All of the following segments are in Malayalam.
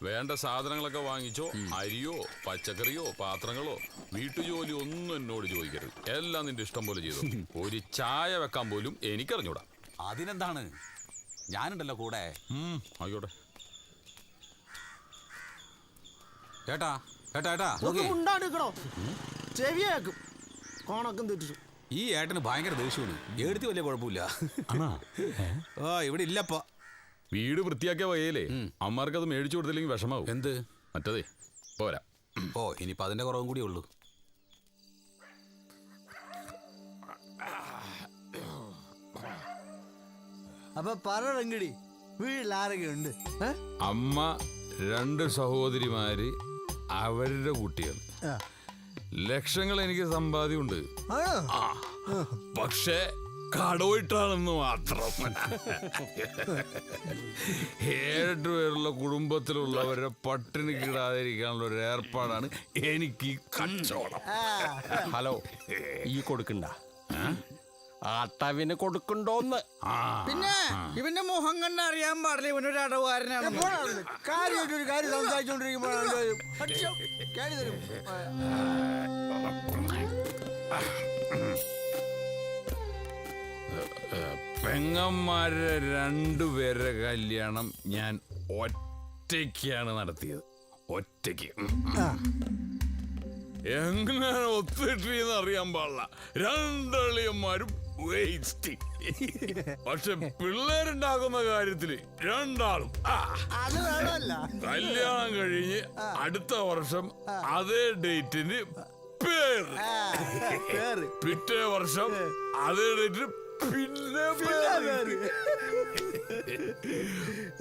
വേണ്ട സാധനങ്ങളൊക്കെ വാങ്ങിച്ചോ. അരിയോ പച്ചക്കറിയോ പാത്രങ്ങളോ വീട്ടുജോലി ഒന്നും എന്നോട് ചോദിക്കരുത്. എല്ലാം നിന്റെ ഇഷ്ടം പോലെ ചെയ്തു. ഒരു ചായ വെക്കാൻ പോലും എനിക്കറിഞ്ഞൂടാ. അതിനെന്താണ്, ഞാനുണ്ടല്ലോ കൂടെ. ആയിക്കോട്ടെ. ഏട്ടാ ഏട്ടാ ഏട്ടാ ഉണ്ടാടിക്കണോ ചെവിയാക്കും കോണക്കം തെറ്റിച്ചു. ഈ ഏട്ടന് ഭയങ്കര ദേഷ്യമാണ്. എടുത്ത് വലിയ കുഴപ്പമില്ല. ഓ ഇവിടെ ഇല്ലപ്പ. വീട് വൃത്തിയാക്കിയ വയ്യല്ലേ, അമ്മമാർക്ക് അത് മേടിച്ചു കൊടുത്തില്ലെങ്കിൽ വിഷമാവും. എന്ത് മറ്റതേ പോരാ. ഓ ഇനിയിപ്പോ അതിന്റെ കുറവും കൂടി ഉള്ളൂ. അപ്പൊ പറങ്ങടി വീട്ടിൽ ആരൊക്കെ ഉണ്ട്? അമ്മ, 2 സഹോദരിമാര്, അവരുടെ കുട്ടികൾ. ലക്ഷങ്ങൾ എനിക്ക് സമ്പാദ്യമുണ്ട്. പക്ഷേ കടവിട്ടാണെന്ന് മാത്രം. 7 പേരുള്ള കുടുംബത്തിലുള്ളവരെ പട്ടിണി കിടാതിരിക്കാനുള്ള ഒരു ഏർപ്പാടാണ് എനിക്ക് ഈ കച്ചവടം. ഹലോ, ഈ കൊടുക്കണ്ട ആട്ടവിന് കൊടുക്കണ്ടോന്ന്. പിന്നെ ഇവന്റെ മുഖം കണ്ട അറിയാൻ പാടില്ല ഇവനൊരു അടവുകാരനാണ്. കാര്യമായിട്ടൊരു കാര്യം സംസാരിച്ചോണ്ടിരിക്കുമ്പോഴാണ് പെങ്ങന്മാരുടെ 2 പേരുടെ കല്യാണം ഞാൻ ഒറ്റയ്ക്കാണ് നടത്തിയത്. ഒറ്റയ്ക്ക്. എങ്ങനെ ഒത്തിട്ടെന്ന് അറിയാൻ പാടില്ല. 2 അളിയന്മാരും വേസ്റ്റ്. പക്ഷെ പിള്ളേരുണ്ടാക്കുന്ന കാര്യത്തില് 2 ആളും കല്യാണം കഴിഞ്ഞ് അടുത്ത വർഷം അതേ ഡേറ്റിന് പേര്, പിറ്റേ വർഷം അതേ ഡേറ്റിന് പിന്നെ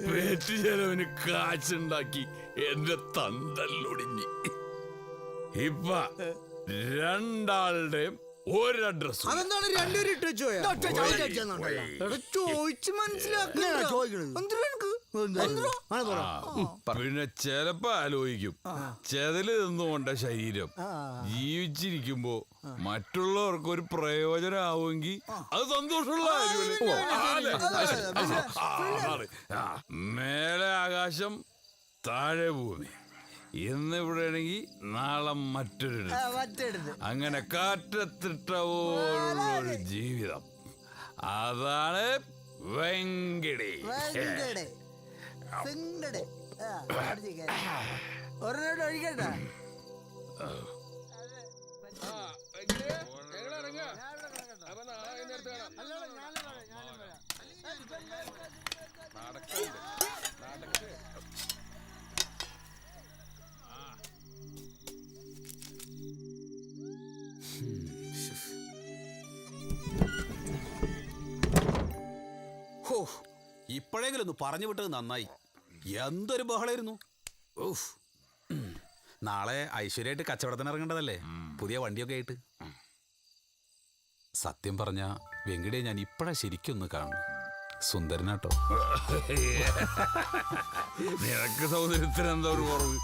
പേറ്റ് ചെലവിന് കാശുണ്ടാക്കി എന്റെ തന്തല്ലൊടിഞ്ഞ്. ഇപ്പൊ 2 ആളുടെയും ഒരു അഡ്രസ്. അതെന്താണ് 2 പേര് ഇട്ട് ചോദിച്ചു പിന്നെ ചിലപ്പോ ആലോചിക്കും, ചെതല് നിന്നുകൊണ്ട ശരീരം ജീവിച്ചിരിക്കുമ്പോ മറ്റുള്ളവർക്ക് ഒരു പ്രയോജനമാവുമെങ്കിൽ അത് സന്തോഷമുള്ള കാര്യമല്ലേ. മേലെ ആകാശം താഴെ ഭൂമി. ഇന്നിവിടെ ആണെങ്കിൽ നാളെ മറ്റൊരു. അങ്ങനെ കാറ്റത്തിട്ട പോലുള്ളൊരു ജീവിതം. അതാണ് വെങ്കടി. ഒഴിക്കട്ടെ. ഇപ്പോഴെങ്കിലും ഒന്ന് പറഞ്ഞു വിട്ടത് നന്നായി. എന്തൊരു ബഹളായിരുന്നു. ഓഹ്, നാളെ ഐശ്വര്യമായിട്ട് കച്ചവടത്തിന് ഇറങ്ങേണ്ടതല്ലേ, പുതിയ വണ്ടിയൊക്കെ ആയിട്ട്. സത്യം പറഞ്ഞ വെങ്കിടെ ഞാൻ ഇപ്പോഴാ ശരിക്കൊന്ന് കാണുന്നു. സുന്ദരനാട്ടോ. നിനക്ക് സൗന്ദര്യത്തിന് എന്താ ഒരു കുറവ്?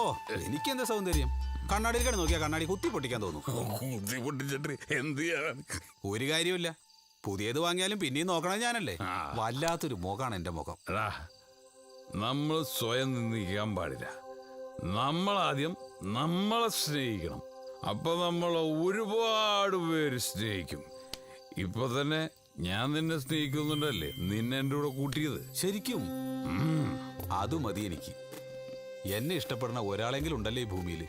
ഓ എനിക്കെന്താ സൗന്ദര്യം? കണ്ണാടിയിൽ നോക്കിയാ കണ്ണാടി കുത്തി പൊട്ടിക്കാൻ തോന്നും. എന്ത് ചെയ്യാൻ? ഒരു കാര്യമില്ല, പുതിയത് വാങ്ങിയാലും പിന്നെയും നോക്കണം ഞാനല്ലേ. വല്ലാത്തൊരു മുഖമാണ് എന്റെ മുഖം. നമ്മൾ സ്വയം നിന്ദിക്കാൻ പാടില്ല. നമ്മളാദ്യം നമ്മളെ സ്നേഹിക്കണം. അപ്പൊ നമ്മളെ ഒരുപാട് പേര് സ്നേഹിക്കും. ഇപ്പൊ തന്നെ ഞാൻ നിന്നെ സ്നേഹിക്കുന്നുണ്ടല്ലേ നിന്നെ എന്റെ കൂടെ കൂട്ടിയത്. ശരിക്കും അത് മതി എനിക്ക്. എന്നെ ഇഷ്ടപ്പെടുന്ന ഒരാളെങ്കിലും ഉണ്ടല്ലേ ഈ ഭൂമിയിൽ.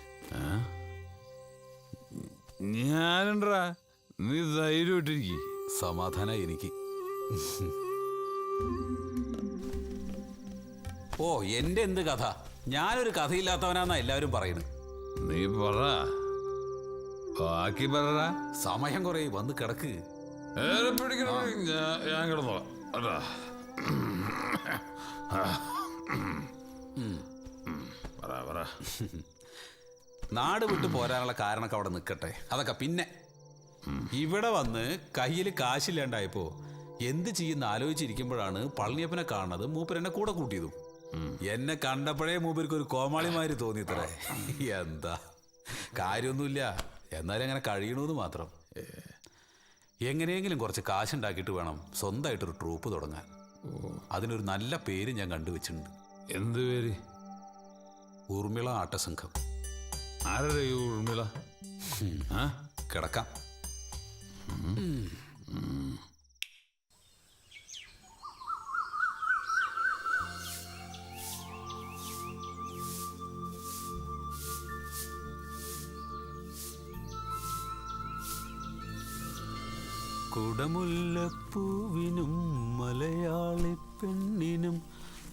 ഞാനുണ്ടാ, നീ ധൈര്യമായിട്ടിരിക്കും. സമാധാന എനിക്ക്. ഓ എന്റെ എന്ത് കഥ? ഞാനൊരു കഥയില്ലാത്തവനാന്നാ എല്ലാവരും പറയുന്നത്. നീ പറ, ബാക്കി പറ. സമയം കുറെ വന്ന് കിടക്ക്. ഞാൻ കിടന്നോളാം. നാട് വിട്ടു പോരാനുള്ള കാരണമൊക്കെ അവിടെ നിൽക്കട്ടെ, അതൊക്കെ പിന്നെ. ഇവിടെ വന്ന് കയ്യിൽ കാശില്ലാണ്ടായപ്പോ എന്ത് ചെയ്യുന്ന ആലോചിച്ചിരിക്കുമ്പോഴാണ് പളനിയപ്പനെ കാണുന്നത്. മൂപ്പരെന്നെ കൂടെ കൂട്ടിയതും. എന്നെ കണ്ടപ്പോഴേ മൂപ്പർക്ക് ഒരു കോമാളിമാര് തോന്നിത്രേ. എന്താ കാര്യമൊന്നുമില്ല, എന്നാലും അങ്ങനെ കഴിയണമെന്ന് മാത്രം. എങ്ങനെയെങ്കിലും കുറച്ച് കാശുണ്ടാക്കിയിട്ട് വേണം സ്വന്തമായിട്ടൊരു ട്രൂപ്പ് തുടങ്ങാൻ. അതിനൊരു നല്ല പേര് ഞാൻ കണ്ടുവച്ചിട്ടുണ്ട്. എന്ത് പേര്? ഊർമിള ആട്ടസംഘം. ആരുടെ ഈ ഊർമിള? ആ, കിടക്കാം. കുടമുല്ലപ്പൂവിനും മലയാളി പെണ്ണിനും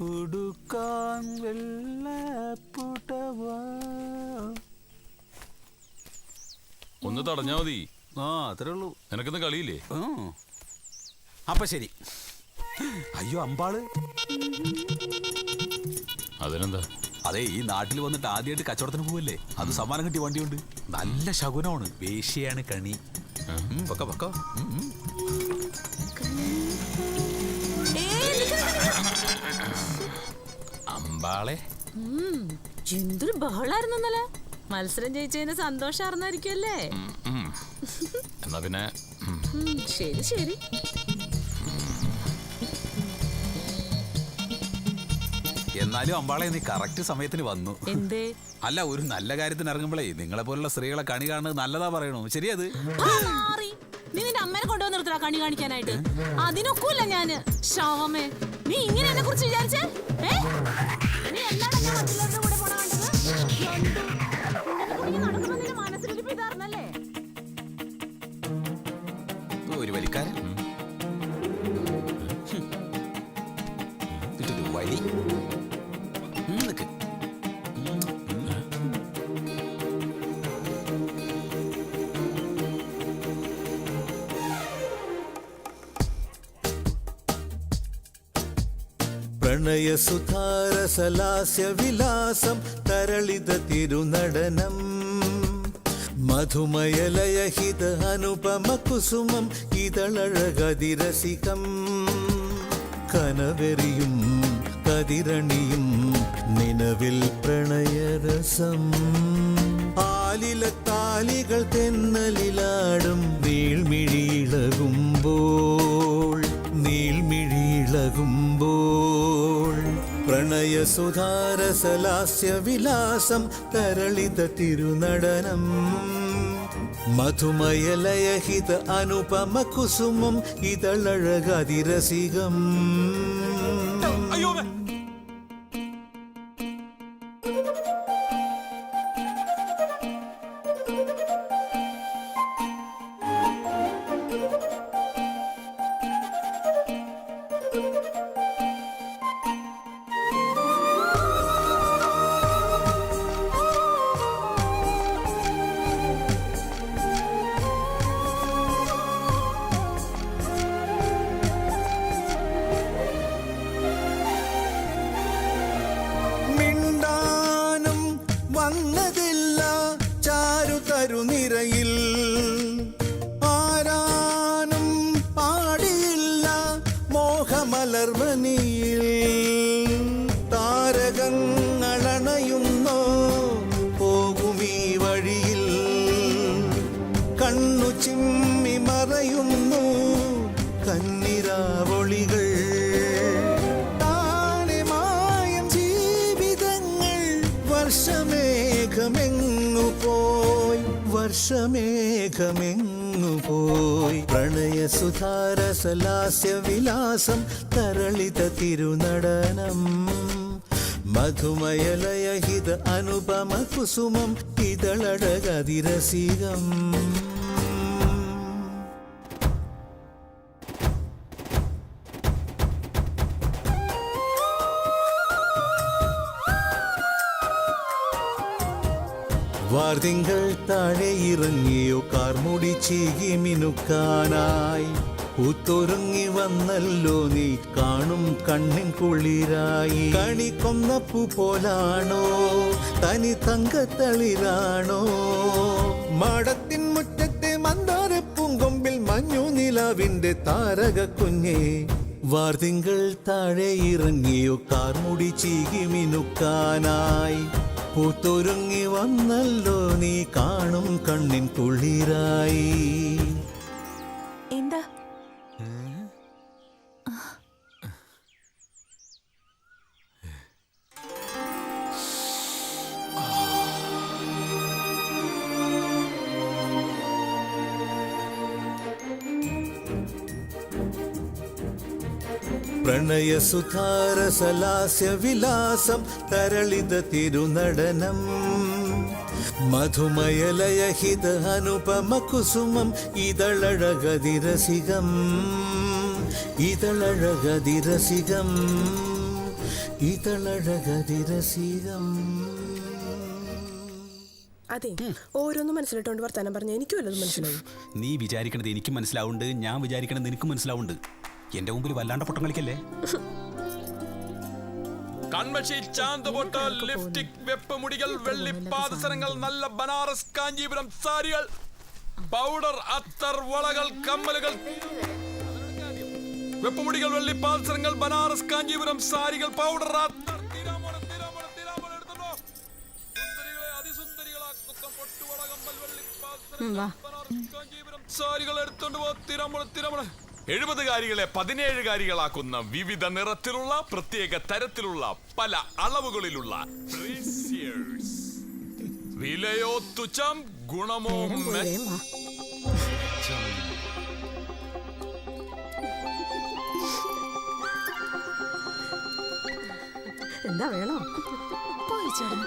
ഉടുക്കാൻ വെള്ളപ്പുടവാ. ഒന്ന് തടഞ്ഞാ മതി. ആ, അത്രേ ഉള്ളൂ. നിനക്കിന്ന് കളിയില്ലേ? അപ്പൊ ശരി. അയ്യോ, അമ്പാള്. അതിനെന്താ? അതെ, ഈ നാട്ടിൽ വന്നിട്ട് ആദ്യമായിട്ട് കച്ചവടത്തിന് പോവല്ലേ, അത് സമ്മാനം കിട്ടിയ വണ്ടിയുണ്ട്. നല്ല ശകുനമാണ്. വേശ്യയാണ് കണി. പൊക്ക പൊക്ക. അമ്പാളെ, എന്തൊരു ബഹളായിരുന്നു ഇന്നലെ. മത്സരം ജയിച്ചതിന് സന്തോഷാർന്നായിരിക്കുമല്ലേ? എന്നാ പിന്നെ ശരി ശരി. എന്നാലും അമ്പാളെ, നീ കറക്റ്റ് സമയത്തിന് വന്നു. എന്തേ? അല്ല, ഒരു നല്ല കാര്യത്തിന് ഇറങ്ങുമ്പോഴേ നിങ്ങളെ പോലുള്ള സ്ത്രീകളെ കണി കാണുന്നത് നല്ലതാ പറയണു. ശരിയത്? നീ നിന്റെ അമ്മേനെ കൊണ്ടുവന്ന് നിർത്തടാ കണി കാണിക്കാനായിട്ട്. അതിനൊക്കൂല്ല ഞാന്. ശവമേ, നീ ഇങ്ങനെ എന്നെ കുറിച്ച് വിചാരിച്ചേ? നീ എന്താണ് ഞാൻ മറ്റുള്ളവരുടെ കൂടെ പോണ കണ്ടത്? നടക്കുമ്പോ നിന്റെ മനസ്സിലൊരു ഇതാർന്നല്ലേ? ഒരു വലിക്കാരൻ. ഇതൊരു വലി. നിക്ക്. പ്രണയസുധാരസലാസ്യ വിലാസം തരളിത തിരുനടനം മധുമയലയഹിത അനുപമ കുസുമം ഇതളഴകതിരസികം കനവെറിയും കതിരണിയും നിലവിൽ പ്രണയരസം ആലിലത്താലികൾ തെന്നലിലാടും നീൾമിഴിയിളകുമ്പോൾ പ്രണയസുധാരസലാസ്യ വിലാസം തരളിത തിരുനടനം മധുമയലയഹിത അനുപമ കുസുമം ഇതളഴകതിരസികം. വന്നതില്ല ചാരുതരുനിരയിൽ ആരാനും പാടിയില്ല മോഹമലർമണിയിൽ താരകങ്ങളണയുന്നോ പോകുമീ വഴിയിൽ കണ്ണു ചിമ്മി മറയുന്നു കന്നിരാവൊളികൾ വർഷമേഘമെങ്ങുപോയി പ്രണയസുധാരസലാസ്യ വിലാസം തരളിത തിരുനടനം മധുമയലയഹിത അനുപമ കുസുമം ഇതളഴകതിരസികം. വാർതിങ്കൾ താഴെ ഇറങ്ങിയോ കാർമുടി ചീകി മിനുക്കാനായി പൂത്തൊരുങ്ങി വന്നല്ലോ നീ കാണും കണ്ണിൻ കുളിരായി കണിക്കൊന്നപ്പൂ പോലാണോ തനി തങ്കത്തളിരാണോ മാടത്തിൻ മുറ്റത്തെ മന്ദാര പൂങ്കൊമ്പിൽ മഞ്ഞു നിലാവിന്റെ താരക കുഞ്ഞേ വാർതിങ്കൾ താഴെ ഇറങ്ങിയോ കാർമുടി ചീകി മിനുക്കാനായി പൂത്തൊരുങ്ങി വന്നല്ലോ നീ കാണും കണ്ണിൻ കുളിരായി. എന്താ പ്രണയസുധാരസലാസ്യ വിലാസം തരളിത തിരുനടനം മധുമയലയഹിത അനുപമ കുസുമം ഇതളഴകതിരസികം ഇതളഴകതിരസികം ഇതളഴകതിരസികം. അതെ, ഓരോന്നും മനസ്സിലിട്ടോണ്ട് വർത്താനം പറഞ്ഞ എനിക്ക് വല്ലതും മനസ്സിലാവും. നീ വിചാരിക്കണത് എനിക്ക് മനസ്സിലാവുണ്ട്, ഞാൻ വിചാരിക്കണത് നിനക്ക് മനസ്സിലാവുണ്ട്. എന്റെ മുമ്പിൽ വല്ലാണ്ട പൊട്ടം കളിക്കല്ലേ. കൺമഷി, ചാന്തുപൊട്ട്, ലിപ്സ്റ്റിക്, വെപ്പ് മുടികൾ, വെള്ളി പാദസരങ്ങൾ, നല്ല ബനാറസ് കാഞ്ചീപുരം സാരികൾ, പൗഡർ, അത്തർ, വളകൾ, കമ്മലുകൾ, വെപ്പുമുടികൾ, വെള്ളി പാദസരങ്ങൾ, ബനാറസ് കാഞ്ചീപുരം സാരികൾ, പൗഡർ, അത്തർ, അതിസുന്ദരികളാക്കുന്ന പൊട്ടുവള, കമ്മൽ, വെള്ളി പാദസരങ്ങൾ, ബനാറസ് കാഞ്ചീപുരം സാരികൾ എടുത്തോണ്ട് പോ. 70 കാരികളെ 17 കാരികളാക്കുന്ന വിവിധ നിറത്തിലുള്ള, പ്രത്യേക തരത്തിലുള്ള, പല അളവുകളിലുള്ള വിലയോ തുച്ഛം, ഗുണമോ എന്താ വേണോ? പോയി ചേട്ടൻ.